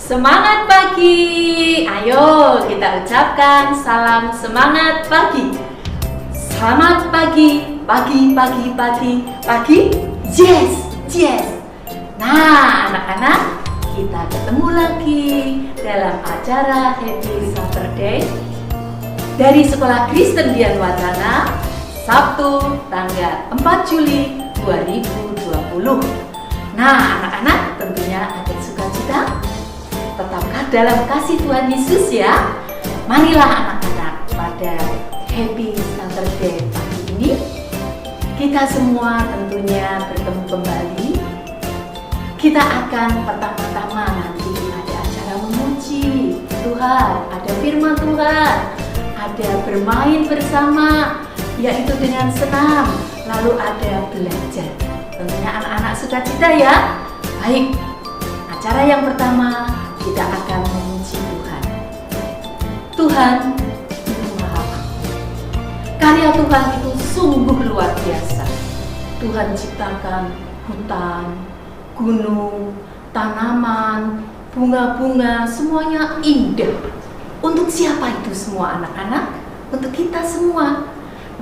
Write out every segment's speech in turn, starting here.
Semangat pagi. Ayo kita ucapkan salam semangat pagi. Selamat pagi, pagi, pagi, pagi, pagi. Yes, yes. Nah, anak-anak, kita ketemu lagi dalam acara Happy Saturday dari Sekolah Kristen Dian Wacana, Sabtu tanggal 4 Juli 2020. Nah, anak-anak tentunya ada sukacita. Tetaplah dalam kasih Tuhan Yesus ya. Marilah anak-anak, pada Happy Saturday pagi ini kita semua tentunya bertemu kembali. Kita akan pertama-tama nanti ada acara memuji Tuhan, ada firman Tuhan, ada bermain bersama, yaitu dengan senam, lalu ada belajar. Tentunya anak-anak sukacita ya. Baik, acara yang pertama kita akan memuji Tuhan. Tuhan itu Maha Agung. Karya Tuhan itu sungguh luar biasa. Tuhan ciptakan hutan, gunung, tanaman, bunga-bunga, semuanya indah. Untuk siapa itu semua anak-anak? Untuk kita semua.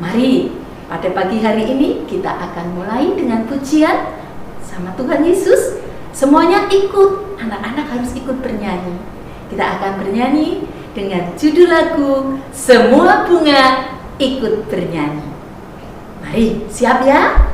Mari pada pagi hari ini kita akan mulai dengan pujian sama Tuhan Yesus. Semuanya ikut, anak-anak harus ikut bernyanyi. Kita akan bernyanyi dengan judul lagu Semua Bunga Ikut Bernyanyi. Mari, siap ya?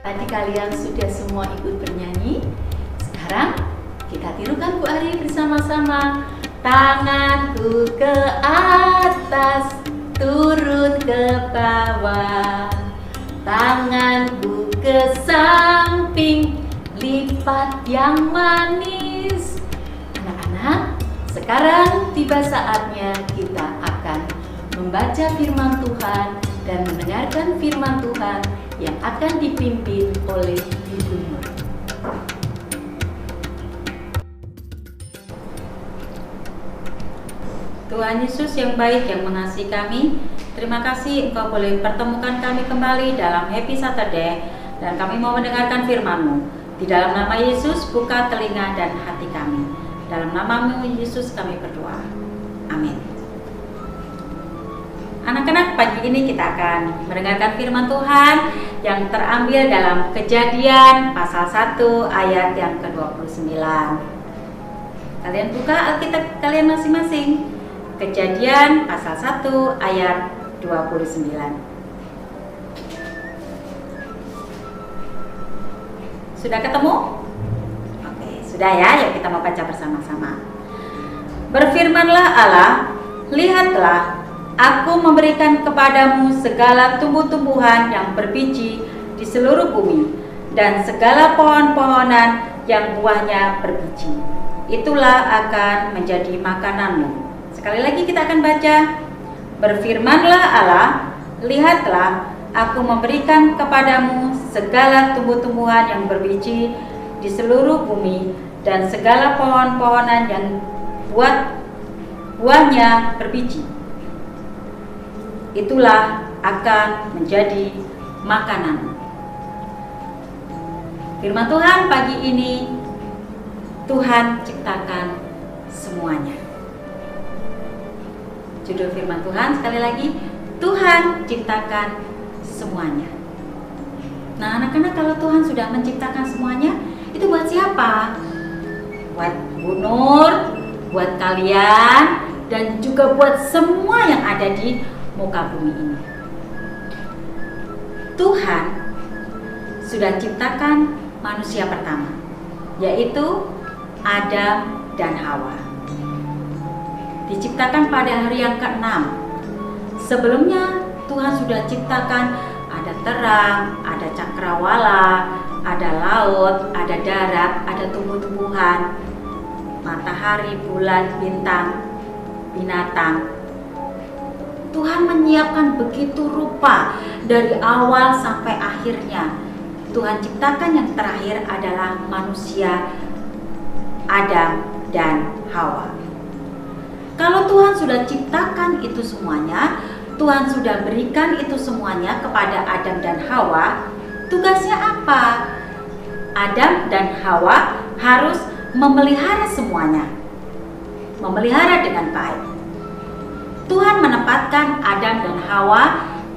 Tadi kalian sudah semua ikut bernyanyi. Sekarang kita tirukan Bu Ari bersama-sama. Tanganku ke atas, turun ke bawah. Tanganku ke samping, lipat yang manis. Anak-anak, Sekarang tiba saatnya kita akan membaca firman Tuhan dan mendengarkan firman Tuhan yang akan dipimpin oleh Ibu Nur. Tuhan Yesus yang baik, yang mengasihi kami, terima kasih Engkau boleh pertemukan kami kembali dalam Happy Saturday, dan kami mau mendengarkan firman-Mu. Di dalam nama Yesus, buka telinga dan hati kami. Dalam nama-Mu Yesus kami berdoa. Amin. Anak-anak, pagi ini kita akan mendengarkan firman Tuhan yang terambil dalam Kejadian pasal 1 ayat yang ke-29. Kalian buka Alkitab kalian masing-masing. Kejadian pasal 1 ayat 29. Sudah ketemu? Oke, sudah ya. Yuk kita mau baca bersama-sama. Berfirmanlah Allah, lihatlah, aku memberikan kepadamu segala tumbuh-tumbuhan yang berbiji di seluruh bumi, dan segala pohon-pohonan yang buahnya berbiji. Itulah akan menjadi makananmu. Sekali lagi kita akan baca. Berfirmanlah Allah, lihatlah, aku memberikan kepadamu segala tumbuh-tumbuhan yang berbiji di seluruh bumi, dan segala pohon-pohonan yang buahnya berbiji. Itulah akan menjadi makanan. Firman Tuhan pagi ini, Tuhan ciptakan semuanya. Judul firman Tuhan sekali lagi, Tuhan ciptakan semuanya. Nah anak-anak, kalau Tuhan sudah menciptakan semuanya, itu buat siapa? Buat Bu Nur, buat kalian, dan juga buat semua yang ada di muka bumi ini. Tuhan sudah ciptakan manusia pertama, yaitu Adam dan Hawa. Diciptakan pada hari yang ke-6. Sebelumnya Tuhan sudah ciptakan ada terang, ada cakrawala, ada laut, ada darat, ada tumbuh-tumbuhan, matahari, bulan, bintang, binatang. Tuhan menyiapkan begitu rupa dari awal sampai akhirnya. Tuhan ciptakan yang terakhir adalah manusia, Adam dan Hawa. Kalau Tuhan sudah ciptakan itu semuanya, Tuhan sudah berikan itu semuanya kepada Adam dan Hawa, tugasnya apa? Adam dan Hawa harus memelihara semuanya, memelihara dengan baik. Tuhan menempatkan Adam dan Hawa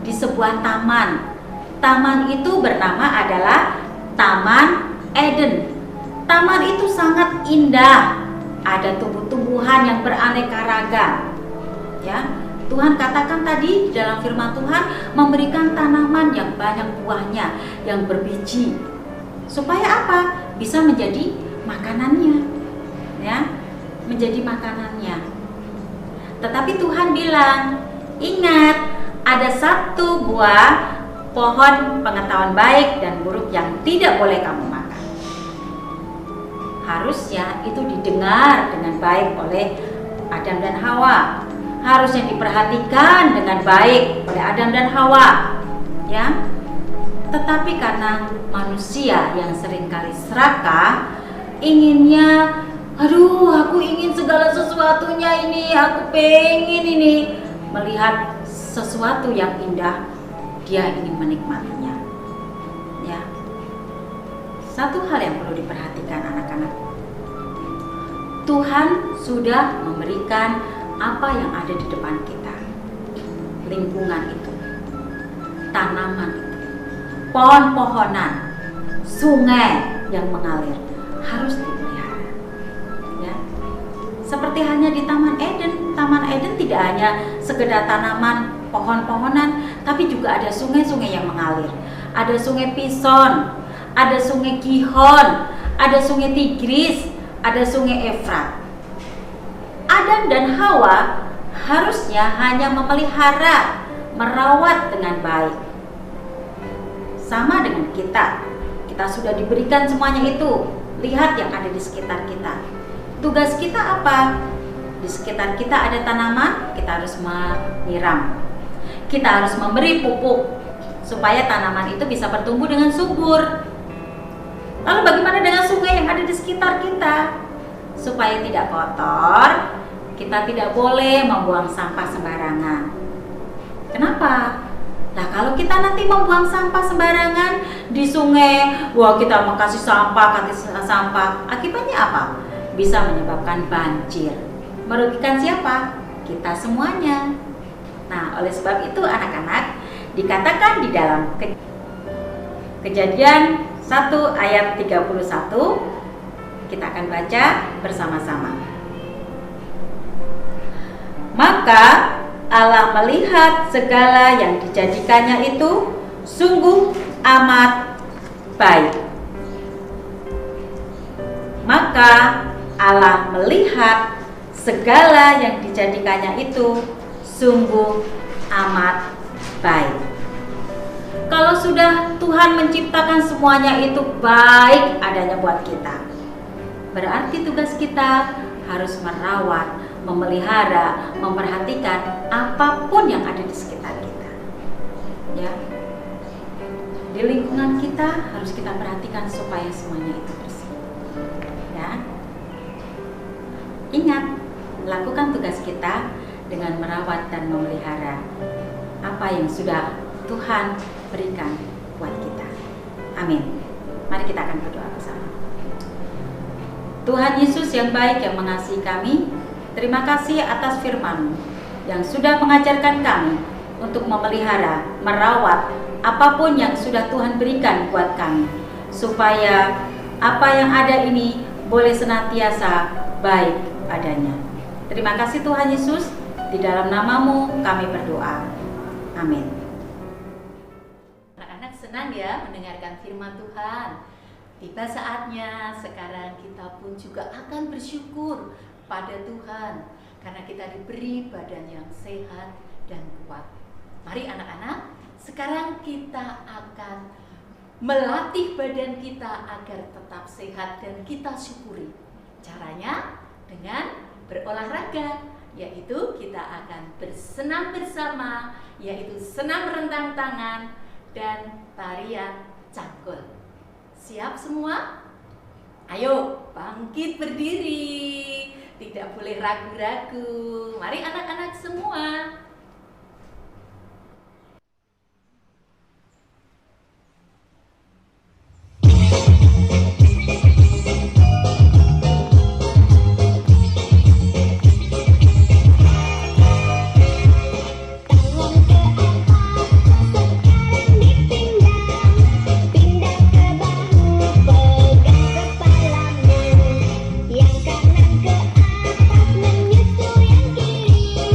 di sebuah taman. Taman itu bernama adalah Taman Eden. Taman itu sangat indah. Ada tumbuh-tumbuhan yang beraneka ragam. Ya, Tuhan katakan tadi dalam firman Tuhan, memberikan tanaman yang banyak buahnya, yang berbiji. Supaya apa? Bisa menjadi makanannya. Ya, menjadi makanannya. Tetapi Tuhan bilang, ingat, ada satu buah pohon pengetahuan baik dan buruk yang tidak boleh kamu makan. Harusnya itu didengar dengan baik oleh Adam dan Hawa. Harusnya diperhatikan dengan baik oleh Adam dan Hawa. Ya. Tetapi karena manusia yang seringkali serakah, inginnya, aduh, aku ingin segala sesuatunya ini, aku pengen ini, melihat sesuatu yang indah, dia ingin menikmatinya. Ya. Satu hal yang perlu diperhatikan anak-anak, Tuhan sudah memberikan apa yang ada di depan kita. Lingkungan itu, tanaman itu, pohon-pohonan, sungai yang mengalir harus dipelihara. Ya. Seperti hanya di Taman Eden. Taman Eden tidak hanya sekedar tanaman, pohon-pohonan, tapi juga ada sungai-sungai yang mengalir. Ada sungai Pison, ada sungai Gihon, ada sungai Tigris, ada sungai Efrat. Adam dan Hawa harusnya hanya memelihara, merawat dengan baik. Sama dengan kita. Kita sudah diberikan semuanya itu. Lihat yang ada di sekitar kita. Tugas kita apa? di sekitar kita ada tanaman, kita harus menyiram. Kita harus memberi pupuk supaya tanaman itu bisa bertumbuh dengan subur. Lalu bagaimana dengan sungai yang ada di sekitar kita? Supaya tidak kotor, kita tidak boleh membuang sampah sembarangan. Kenapa? Nah, kalau kita nanti membuang sampah sembarangan di sungai, wah kita mau kasih sampah, akibatnya apa? Bisa menyebabkan banjir. Merugikan siapa? Kita semuanya. Nah, oleh sebab itu anak-anak, dikatakan di dalam Kejadian 1 ayat 31, kita akan baca bersama-sama. Maka Allah melihat segala yang dijadikannya itu sungguh amat baik. Maka Allah melihat segala yang dijadikannya itu sungguh amat baik. Kalau sudah Tuhan menciptakan semuanya itu baik adanya buat kita, berarti tugas kita harus merawat, memelihara, memperhatikan apapun yang ada di sekitar kita. Ya. Di lingkungan kita harus kita perhatikan supaya semuanya itu bersih. Ya. Ingat, lakukan tugas kita dengan merawat dan memelihara apa yang sudah Tuhan berikan buat kita. Amin. Mari kita akan berdoa bersama. Tuhan Yesus yang baik, yang mengasihi kami, terima kasih atas firman-Mu yang sudah mengajarkan kami untuk memelihara, merawat apapun yang sudah Tuhan berikan buat kami, supaya apa yang ada ini boleh senantiasa baik adanya. Terima kasih Tuhan Yesus, di dalam nama-Mu kami berdoa. Amin. Anak-anak senang ya mendengarkan firman Tuhan. Tiba saatnya sekarang kita pun juga akan bersyukur pada Tuhan karena kita diberi badan yang sehat dan kuat. Mari anak-anak, sekarang kita akan melatih badan kita agar tetap sehat dan kita syukuri. Caranya dengan berolahraga, yaitu kita akan bersenam bersama, yaitu senam rentang tangan dan tarian cangkul. Siap semua? Ayo bangkit berdiri, tidak boleh ragu-ragu. Mari anak-anak semua. Yang kanan ke atas menyusul yang kiri.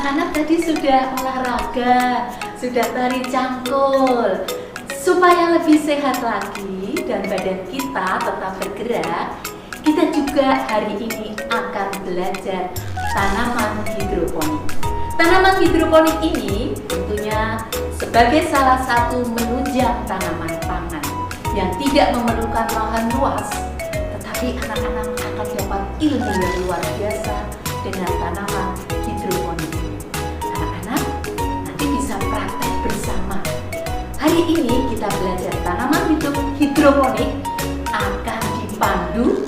anak-anak tadi sudah olahraga, sudah tari cangkul. Supaya lebih sehat lagi dan badan kita tetap bergerak, kita juga hari ini akan belajar tanaman hidroponik. Tanaman hidroponik ini tentunya sebagai salah satu menunjang tanaman pangan yang tidak memerlukan lahan luas, tetapi anak-anak akan dapat ilmu yang luar biasa dengan tanaman hidroponik. Anak-anak nanti bisa praktek bersama. Hari ini kita belajar tanaman hidroponik akan dipandu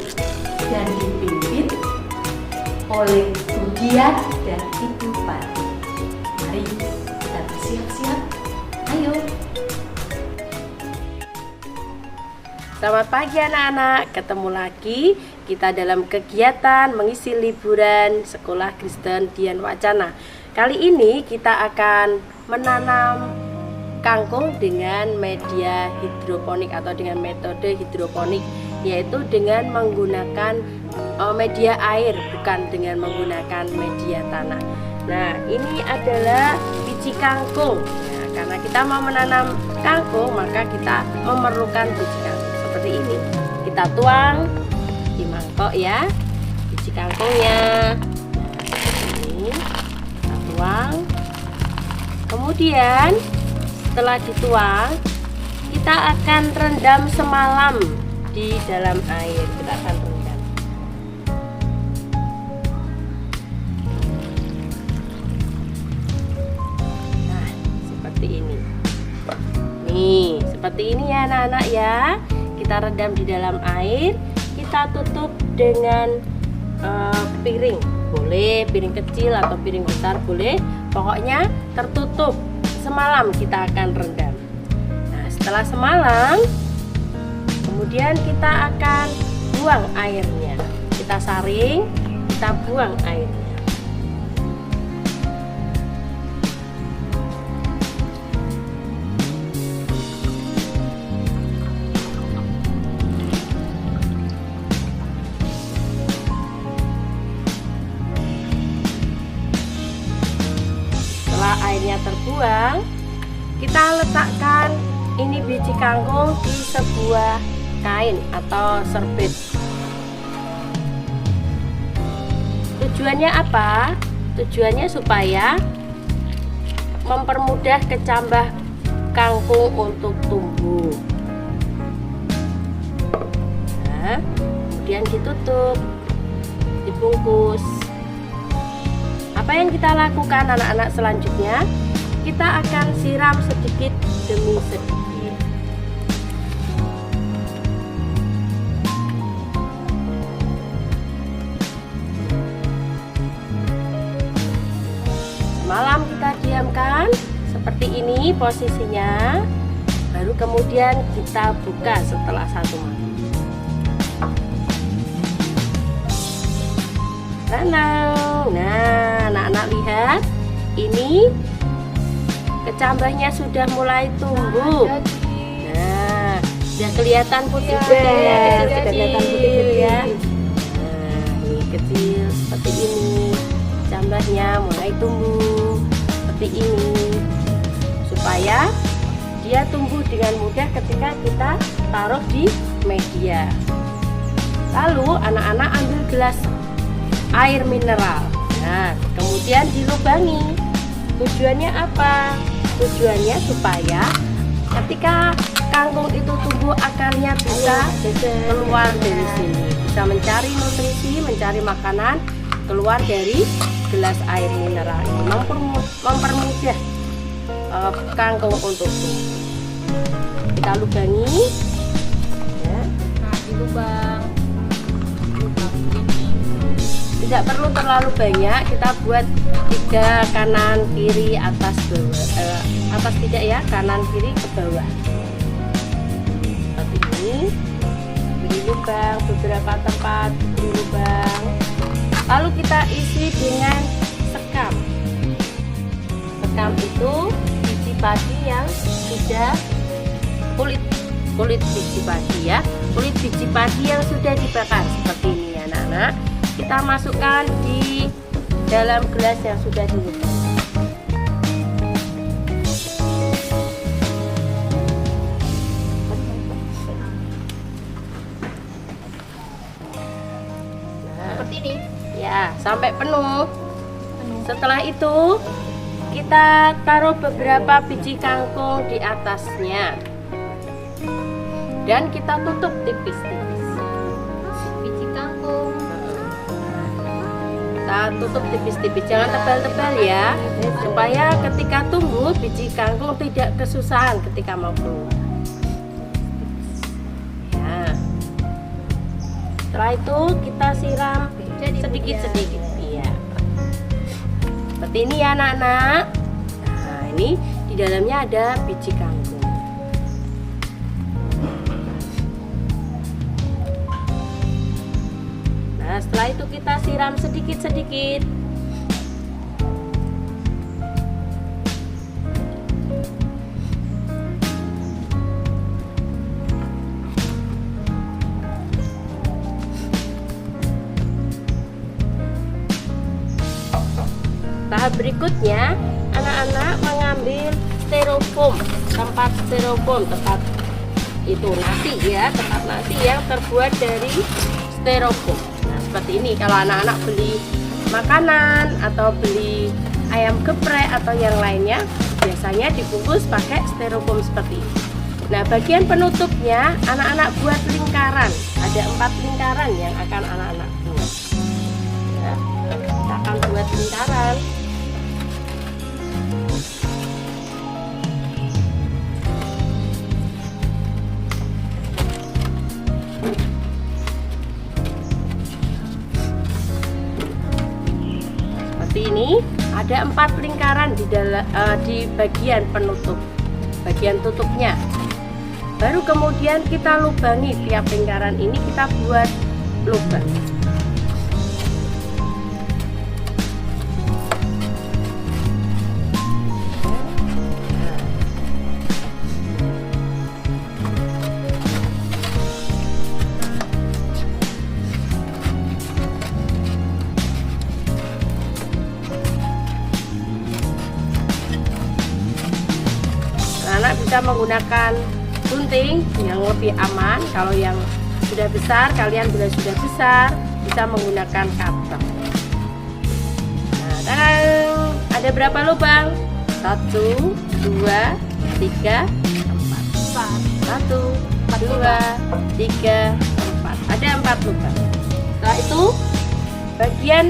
dan dipimpin oleh Bu Dian dan Ibu Pati. Mari kita bersiap-siap. Ayo. Selamat pagi anak-anak, ketemu lagi kita dalam kegiatan mengisi liburan Sekolah Kristen Dian Wacana. Kali ini kita akan menanam kangkung dengan media hidroponik atau dengan metode hidroponik, yaitu dengan menggunakan media air, bukan dengan menggunakan media tanah. Nah, ini adalah biji kangkung. Nah, karena kita mau menanam kangkung, maka kita memerlukan biji kangkung seperti ini. Kita tuang di mangkok ya, biji kangkungnya. Nah, ini kita tuang. Kemudian setelah dituang, kita akan rendam semalam di dalam air. Kita akan rendam. Nah, seperti ini. Nih, seperti ini ya anak-anak ya. Kita rendam di dalam air. Kita tutup dengan piring. Boleh piring kecil atau piring besar boleh. Pokoknya tertutup. Semalam kita akan rendam. Nah, setelah semalam, kemudian kita akan buang airnya. Kita saring, kita buang airnya. Setelah airnya terbuang, kita letakkan ini biji kangkung di sebuah kain atau serbet. Tujuannya apa? Tujuannya supaya mempermudah kecambah kangkung untuk tumbuh. Nah, kemudian ditutup, dibungkus. Apa yang kita lakukan anak-anak selanjutnya? Kita akan siram sedikit demi sedikit. Malam kita diamkan seperti ini posisinya. Baru kemudian kita buka setelah 1 malam. Nah, anak-anak lihat, ini kecambahnya sudah mulai tumbuh. Nah, sudah kelihatan putih ya, sudah kelihatan putih ya. Nah, ini kecil seperti ini. Kecambahnya mulai tumbuh seperti ini. Supaya dia tumbuh dengan mudah ketika kita taruh di media. Lalu anak-anak ambil gelas air mineral. Nah, kemudian dilubangi. Tujuannya apa? Tujuannya supaya ketika kangkung itu tumbuh, akarnya bisa keluar dari sini, bisa mencari nutrisi, mencari makanan keluar dari gelas air mineral ini, mempermudah kangkung untuk tumbuh. Kita lubangi ya. Nah, dilubang. Tidak perlu terlalu banyak, kita buat 3 kanan kiri atas bawah, atas tidak ya, kanan kiri ke bawah seperti ini. Beri lubang beberapa tempat, beri lubang, lalu kita isi dengan sekam. Sekam itu biji padi yang sudah kulit biji padi ya, kulit biji padi yang sudah dibakar seperti ini ya anak-anak. Kita masukkan di dalam gelas yang sudah dilubang. seperti ini. Ya, sampai penuh. Setelah itu kita taruh beberapa biji kangkung di atasnya dan kita tutup tipis-tipis. Biji kangkung. Kita tutup tipis-tipis, jangan tebal-tebal ya, supaya ketika tumbuh biji kangkung tidak kesusahan ketika mau keluar. Ya. Setelah itu kita siram sedikit-sedikit. Iya. Seperti ini ya anak-anak. Nah, ini di dalamnya ada biji kangkung. Nah, setelah itu kita siram sedikit-sedikit. Tahap berikutnya, anak-anak mengambil styrofoam, tempat itu nasi ya, tempat nasi yang terbuat dari styrofoam. Nah, seperti ini kalau anak-anak beli makanan atau beli ayam geprek atau yang lainnya, biasanya dibungkus pakai styrofoam seperti ini. Nah, bagian penutupnya anak-anak buat lingkaran. Ada 4 lingkaran yang akan anak-anak buat. Ya, kita akan buat lingkaran. Seperti ini, ada 4 lingkaran di bagian penutup, bagian tutupnya. Baru kemudian kita lubangi tiap lingkaran ini, kita buat lubang. Anak bisa menggunakan gunting yang lebih aman. Kalau yang sudah besar, kalian bila sudah besar bisa menggunakan cutter. Nah, ada berapa lubang? 1, 2, 3, 4. 1, 2, 3, 4. Ada 4 lubang. Setelah itu bagian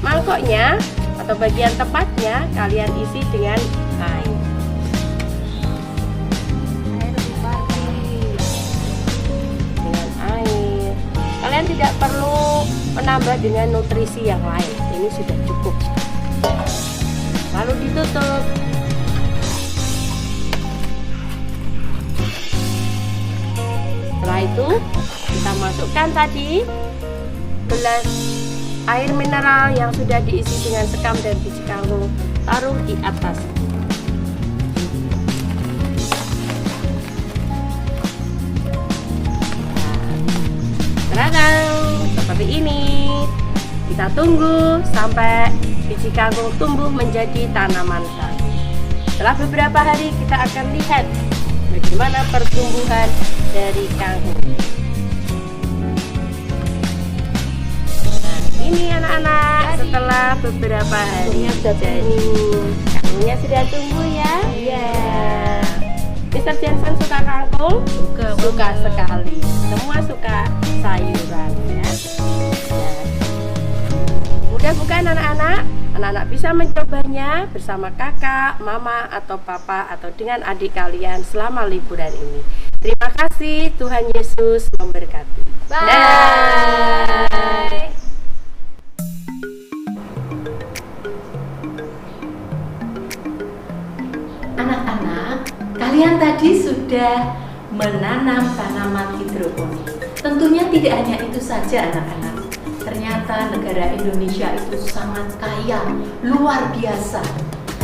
mangkoknya atau bagian tempatnya kalian isi dengan air. Kalian tidak perlu menambah dengan nutrisi yang lain, ini sudah cukup. Lalu ditutup. Setelah itu kita masukkan tadi gelas air mineral yang sudah diisi dengan sekam dan biji kangkung, taruh di atas. Seperti ini. Kita tunggu sampai biji kangkung tumbuh menjadi tanaman kangkung. Setelah beberapa hari kita akan lihat bagaimana pertumbuhan dari kangkung. Nah, ini anak-anak setelah beberapa hari jadi kangkungnya sudah tumbuh ya. Iya. Mr. Jensen suka kangkung? Suka sekali. Semua suka sayuran ya. Mudah bukan anak-anak? Anak-anak bisa mencobanya bersama kakak, mama, atau papa, atau dengan adik kalian selama liburan ini. Terima kasih, Tuhan Yesus memberkati. Bye. Anak-anak, kalian tadi sudah menanam tanaman hidroponik. Tentunya tidak hanya itu saja anak-anak. Ternyata negara Indonesia itu sangat kaya, luar biasa.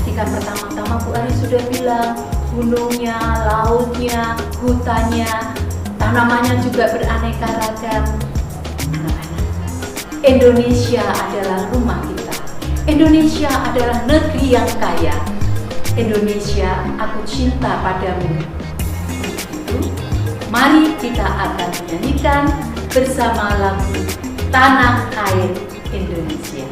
Ketika pertama-tama Bu Ari sudah bilang, gunungnya, lautnya, hutannya, tanamannya juga beraneka ragam. Anak-anak, Indonesia adalah rumah kita. Indonesia adalah negeri yang kaya. Indonesia, aku cinta padamu. Mari kita akan menyanyikan bersama lagu tanah air Indonesia.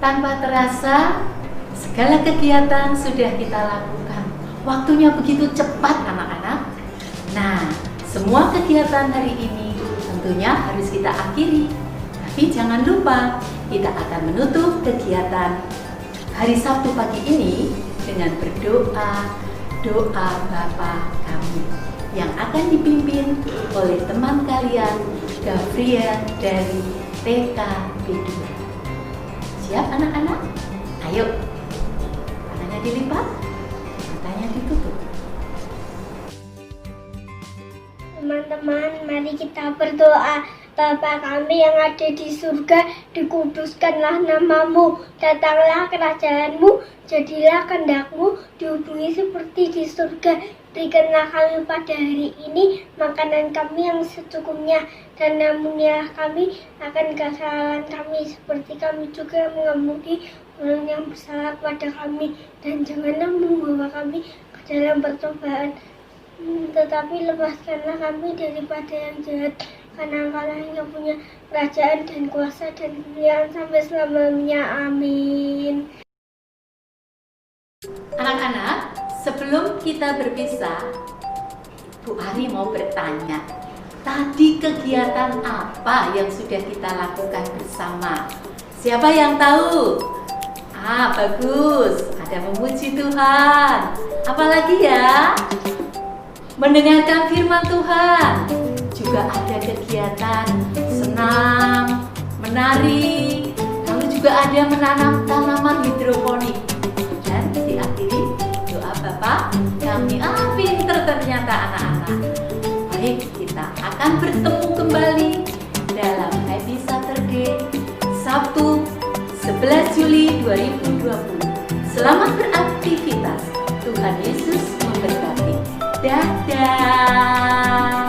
Tanpa terasa, segala kegiatan sudah kita lakukan. Waktunya begitu cepat anak-anak. Nah, semua kegiatan hari ini tentunya harus kita akhiri. Tapi jangan lupa, kita akan menutup kegiatan hari Sabtu pagi ini dengan berdoa, doa Bapa kami yang akan dipimpin oleh teman kalian, Gabriel dari TKB2. Siap anak-anak? Ayo, tangannya dilipat, matanya ditutup. Teman-teman, mari kita berdoa. Bapa kami yang ada di surga, dikuduskanlah namamu, datanglah kerajaanmu, jadilah kehendak-mu, dihubungi seperti di surga. Berikanlah kami pada hari ini makanan kami yang secukupnya, dan ampunilah kami akan kesalahan kami, seperti kami juga mengampuni orang yang bersalah kepada kami, dan janganlah membawa kami ke dalam percobaan, tetapi lepaskanlah kami daripada yang jahat, karena Engkau yang punya kerajaan dan kuasa dan kemuliaan sampai selamanya. Amin. Anak-anak, sebelum kita berpisah, Bu Ari mau bertanya, tadi kegiatan apa yang sudah kita lakukan bersama? Siapa yang tahu? Bagus, ada memuji Tuhan. Apalagi ya? Mendengarkan firman Tuhan. Juga ada kegiatan senam, menari, lalu juga ada menanam tanaman hidroponik. Dan diakhiri doa Bapa kami. Pinter ternyata anak-anak. Baik, kita akan bertemu kembali dalam Happy Saturday Sabtu 11 Juli 2020. Selamat beraktivitas. Tuhan Yesus memberkati. Dadah.